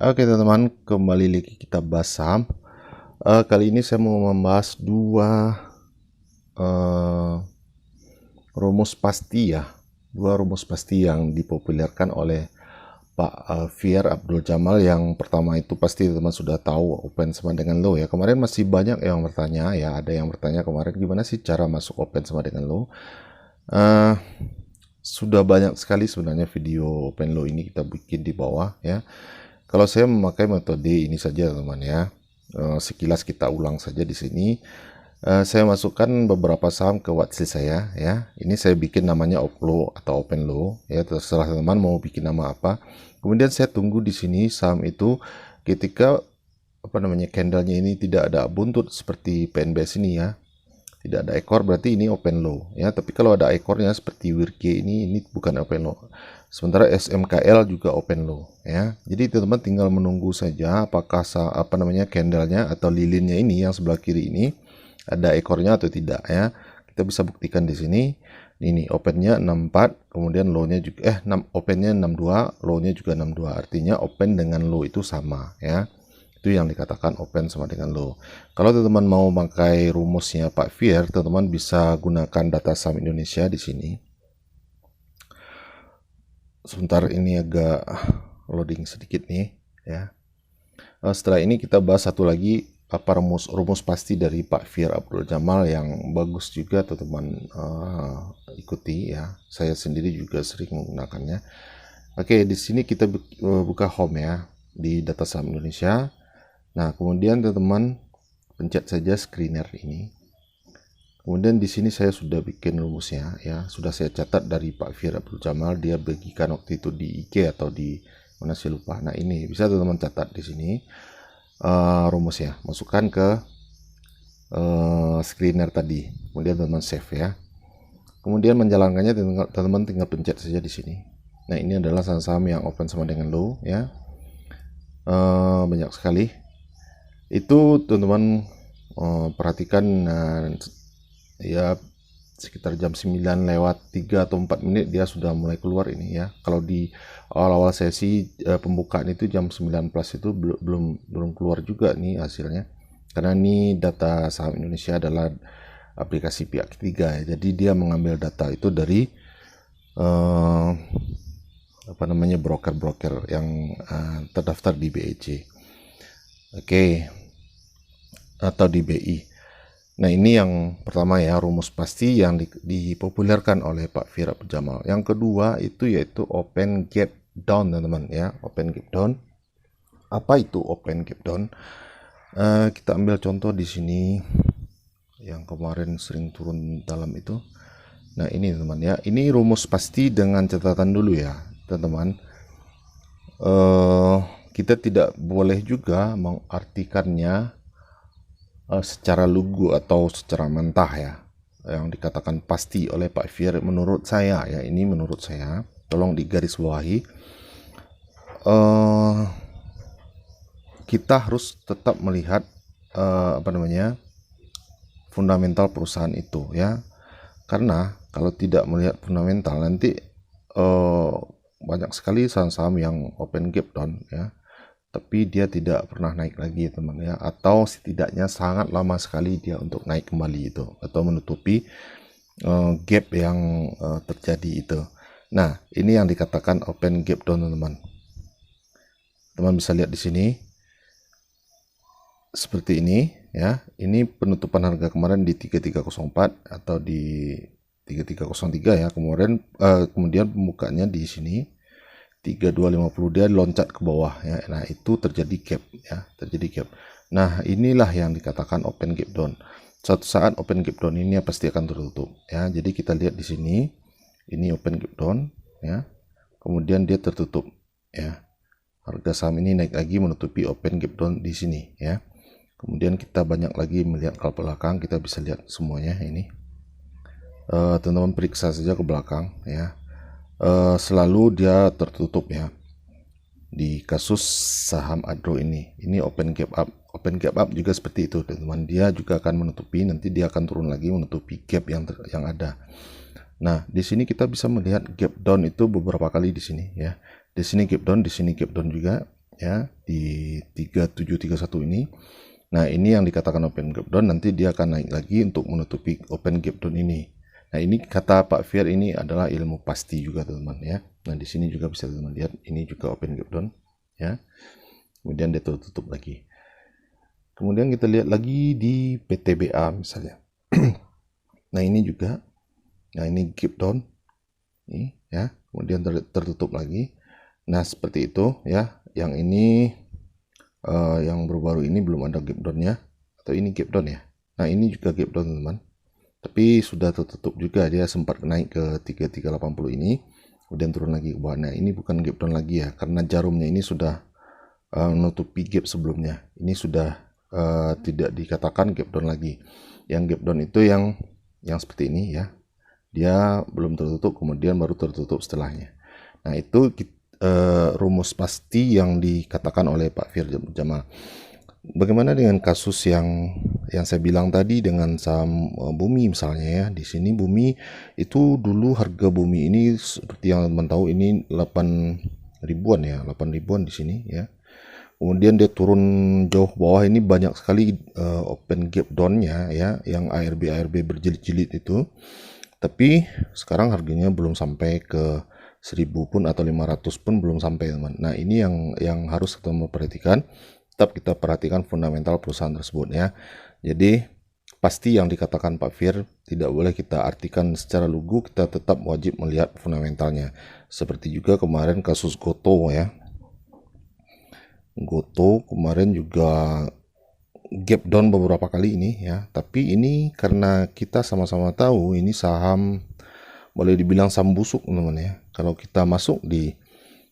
Oke teman-teman, kembali lagi kita bahas saham. Kali ini saya mau membahas dua rumus pasti ya. Dua rumus pasti yang dipopulerkan oleh Pak Fier Abdul Jamal. Yang pertama itu pasti teman-teman sudah tahu, open sama dengan low ya. Kemarin masih banyak yang bertanya ya. Ada yang bertanya kemarin gimana sih cara masuk open sama dengan low. Sudah banyak sekali sebenarnya video open low ini kita bikin di bawah ya. Kalau saya memakai metode ini saja teman ya. Sekilas kita ulang saja di sini. Saya masukkan beberapa saham ke watchlist saya ya. Ini saya bikin namanya oplo atau open low ya. Terserah teman mau bikin nama apa. Kemudian saya tunggu di sini saham itu ketika candlenya ini tidak ada buntut seperti PNBS ini ya. Tidak ada ekor berarti ini open low ya. Tapi kalau ada ekornya seperti WIRG ini bukan open low. Sementara SMKL juga open low ya. Jadi teman-teman tinggal menunggu saja apakah candlenya atau lilinnya ini yang sebelah kiri ini ada ekornya atau tidak ya. Kita bisa buktikan di sini. Ini opennya 64, kemudian low-nya juga opennya 62, low-nya juga 62. Artinya open dengan low itu sama ya. Itu yang dikatakan open sama dengan low. Kalau teman-teman mau pakai rumusnya Pak Fier, teman-teman bisa gunakan data saham Indonesia di sini. Sebentar, ini agak loading sedikit nih ya. Setelah ini kita bahas satu lagi apa rumus pasti dari Pak Fier Abdul Jamal yang bagus juga teman-teman ikuti ya. Saya sendiri juga sering menggunakannya. Oke, di sini kita buka home ya di data saham Indonesia. Nah, kemudian teman-teman pencet saja screener ini. Kemudian di sini saya sudah bikin rumusnya ya, sudah saya catat dari Pak Fier Abdul Jamal, dia bagikan waktu itu di IG atau di mana saya lupa. Nah, ini bisa teman-teman catat di sini rumusnya, masukkan ke screener tadi. Kemudian teman-teman save ya. Kemudian menjalankannya teman-teman tinggal pencet saja di sini. Nah, ini adalah saham-saham yang open sama dengan low ya. Banyak sekali. Itu teman-teman perhatikan ya sekitar jam 9 lewat 3 atau 4 menit dia sudah mulai keluar ini ya. Kalau di awal-awal sesi pembukaan itu jam 9 plus itu belum keluar juga nih hasilnya. Karena ini data saham Indonesia adalah aplikasi pihak ketiga ya. Jadi dia mengambil data itu dari broker-broker yang terdaftar di BEC. Oke. Atau di BI. Nah, ini yang pertama ya, rumus pasti yang dipopulerkan oleh Pak Fier Abdul Jamal. Yang kedua itu yaitu open gap down teman-teman ya, open gap down. Apa itu open gap down? Kita ambil contoh di sini yang kemarin sering turun dalam itu. Nah, ini teman-teman ya, ini rumus pasti dengan catatan dulu ya teman-teman. Kita tidak boleh juga mengartikannya secara lugu atau secara mentah ya, yang dikatakan pasti oleh Pak Fier. Menurut saya ya, ini menurut saya, tolong digarisbawahi, kita harus tetap melihat fundamental perusahaan itu ya, karena kalau tidak melihat fundamental nanti banyak sekali saham-saham yang open gap down ya, tapi dia tidak pernah naik lagi teman ya, atau setidaknya sangat lama sekali dia untuk naik kembali itu atau menutupi gap yang terjadi itu. Nah, ini yang dikatakan open gap down teman-teman. Teman bisa lihat di sini seperti ini ya. Ini penutupan harga kemarin di 3304 atau di 3303 ya. Kemudian pembukanya di sini 3250, dia loncat ke bawah ya. Nah, itu terjadi gap ya, terjadi gap. Nah, inilah yang dikatakan open gap down. Suatu saat open gap down ini pasti akan tertutup ya. Jadi kita lihat di sini, ini open gap down ya. Kemudian dia tertutup ya. Harga saham ini naik lagi menutupi open gap down di sini ya. Kemudian kita banyak lagi melihat ke belakang, kita bisa lihat semuanya ini. Teman-teman periksa saja ke belakang ya. Selalu dia tertutup ya di kasus saham Adro ini. Ini open gap up juga seperti itu teman-teman, dia juga akan menutupi, nanti dia akan turun lagi menutupi gap yang ada. Nah, di sini kita bisa melihat gap down itu beberapa kali di sini ya. Di sini gap down, di sini gap down juga. ya di 3731 ini. Nah, ini yang dikatakan open gap down, nanti dia akan naik lagi untuk menutupi open gap down ini. Nah, ini kata Pak Fir ini adalah ilmu pasti juga teman-teman ya. Nah, di sini juga bisa teman lihat ini juga open gap down ya. Kemudian dia tutup lagi. Kemudian kita lihat lagi di PTBA misalnya. Nah, ini juga. Nah, ini gap down. Ini ya. Kemudian tertutup lagi. Nah, seperti itu ya. Yang ini yang baru-baru ini belum ada gap down-nya, atau ini gap down ya. Nah, ini juga gap down teman-teman, tapi sudah tertutup juga, dia sempat naik ke 3380 ini kemudian turun lagi ke bawah. Nah, ini bukan gap down lagi ya, karena jarumnya ini sudah menutupi gap sebelumnya. Ini sudah tidak dikatakan gap down lagi. Yang gap down itu yang seperti ini ya, dia belum tertutup kemudian baru tertutup setelahnya. Nah, itu rumus pasti yang dikatakan oleh Pak Fir Jamal. Bagaimana dengan kasus yang saya bilang tadi dengan saham bumi misalnya ya. Di sini bumi itu dulu harga bumi ini seperti yang teman tahu ini 8 ribuan ya, 8 ribuan di sini ya. Kemudian dia turun jauh bawah, ini banyak sekali open gap down-nya ya, yang ARB berjilid-jilid itu. Tapi sekarang harganya belum sampai ke 1000 pun atau 500 pun belum sampai teman. Nah, ini yang harus kita perhatikan. Tetap kita perhatikan fundamental perusahaan tersebut ya. Jadi pasti yang dikatakan Pak Fir tidak boleh kita artikan secara lugu, kita tetap wajib melihat fundamentalnya. Seperti juga kemarin kasus Goto ya. Goto kemarin juga gap down beberapa kali ini ya. Tapi ini karena kita sama-sama tahu ini saham boleh dibilang saham busuk teman-teman ya. Kalau kita masuk di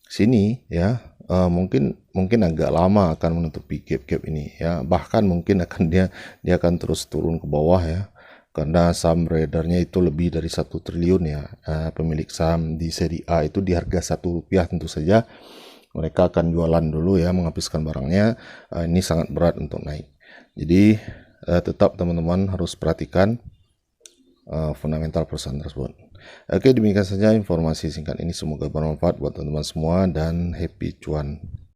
sini ya, mungkin agak lama akan menutupi gap ini ya. Bahkan mungkin akan dia akan terus turun ke bawah ya. Karena saham beredarnya itu lebih dari 1 triliun ya. Pemilik saham di seri A itu di harga Rp1 tentu saja mereka akan jualan dulu ya, menghabiskan barangnya. Ini sangat berat untuk naik. Jadi tetap teman-teman harus perhatikan fundamental perusahaan tersebut. Oke, demikian saja informasi singkat ini, semoga bermanfaat buat teman-teman semua dan happy cuan.